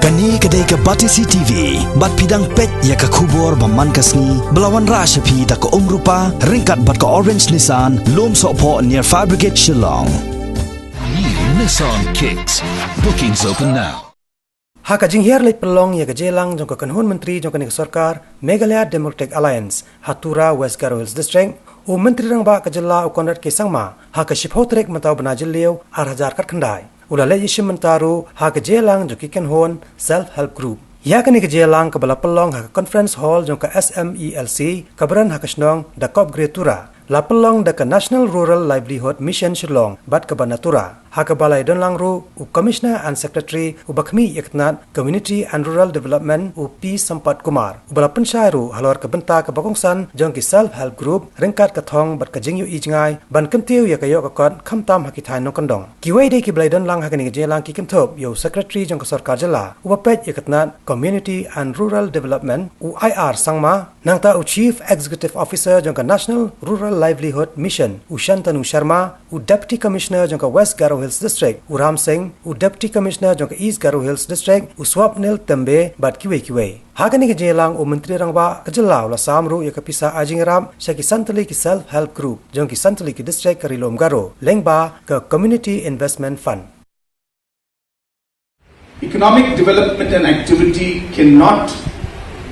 Kani kedai ke Batisi TV, bat pidang pet ya ke kubur baman kasni, belawan rasa pi da ke rupa, ringkat bat ke orange Nissan, lom sokpo near Fire Brigade Shillong. New Nissan Kicks. Bookings open now. Haka Jingïalang pelong ya ke Jingïalang jong ke Kanhun Menteri jong ke Sarkar Meghalaya Democratic Alliance Tura West Garo Hills District u Menteri rang ba ke jela u konrat ke sangma haka Shipho trek matau banajil leo arhajar kat khandai ulale yishim mentaru haka Jingïalang jong ke Kanhun Self Help Group ya ke Jingïalang ke bala pelong haka Conference Hall jong ke SMELC kabran haka snong da kop gre Tura la pelong da ke National Rural Livelihood Mission Shillong bat ke bana Tura haka balai don langru u Commissioner and Secretary u bakmi yaknat Community and Rural Development u P Sampat Kumar u bala pensyairu halor ke benta ke bakongsan jong ki Self Help Group ringkat ke thong bat ke jingyu ijngai ban kentiu ya ke yo ke kot khamtam haki thai no kondong kiwai de ki balai don lang haka ni Jingïalang ki kemthop yo Secretary jong ke Sarkar jela u bapet yaknat Community and Rural Development u IR sangma nangta u Chief Executive Officer jong ke National Rural Livelihood Mission u Shantanu Sharma u Deputy Commissioner jong ke West Garo Hills District u Ram Singh u Deputy Commissioner jong ke East Garo Hills District u Swapnil Tembe bat kiwei hagani ke Jingïalang u Menteri rangba ke jela la samru ya ke pisa ajingram syaki santali ki Self Help Group jong ki santali ki District ke Rilom Garo lengba ke Community Investment Fund. Economic development and activity cannot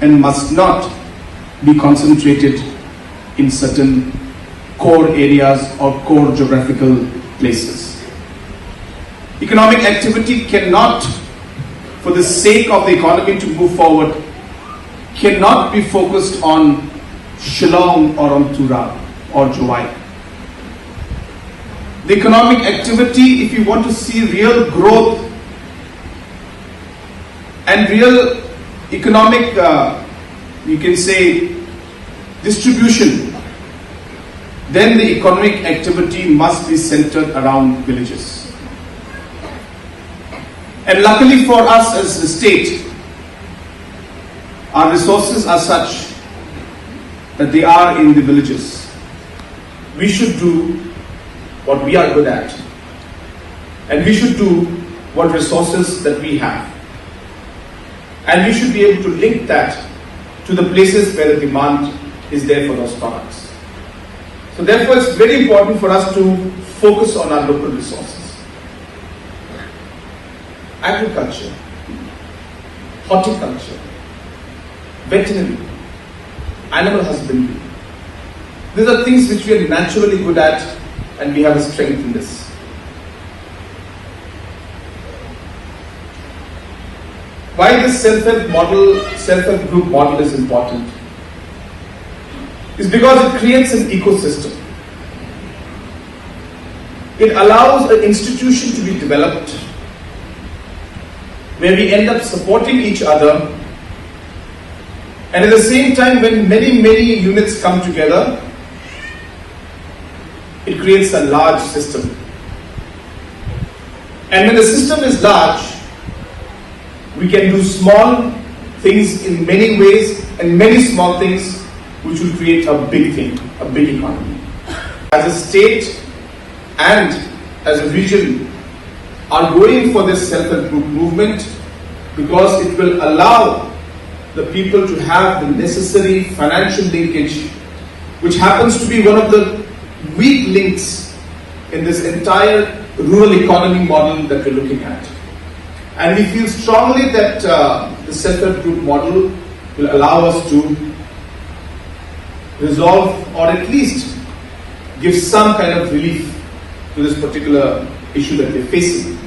and must not be concentrated in certain core areas or core geographical places. Economic activity cannot, for the sake of the economy to move forward, cannot be focused on Shillong or on Tura or Jowai. The economic activity, if you want to see real growth and real economic, you can say, distribution, then the economic activity must be centered around villages. And luckily for us as a state, our resources are such that they are in the villages. We should do what we are good at, and we should do what resources that we have. And we should be able to link that to the places where the demand is there for those products. So therefore it's very important for us to focus on our local resources. Agriculture, horticulture, veterinary, animal husbandry. These are things which we are naturally good at and we have a strength in this. Why this self-help model, self-help group model is important is because it creates an ecosystem. It allows an institution to be developed where we end up supporting each other, and at the same time when many units come together, it creates a large system. And when the system is large, we can do small things in many ways and many small things which will create a big thing, a big economy. As a state and as a region are going for this self-help group movement because it will allow the people to have the necessary financial linkage, which happens to be one of the weak links in this entire rural economy model that we're looking at. And we feel strongly that the self-help group model will allow us to resolve or at least give some kind of relief to this particular issue that we're facing.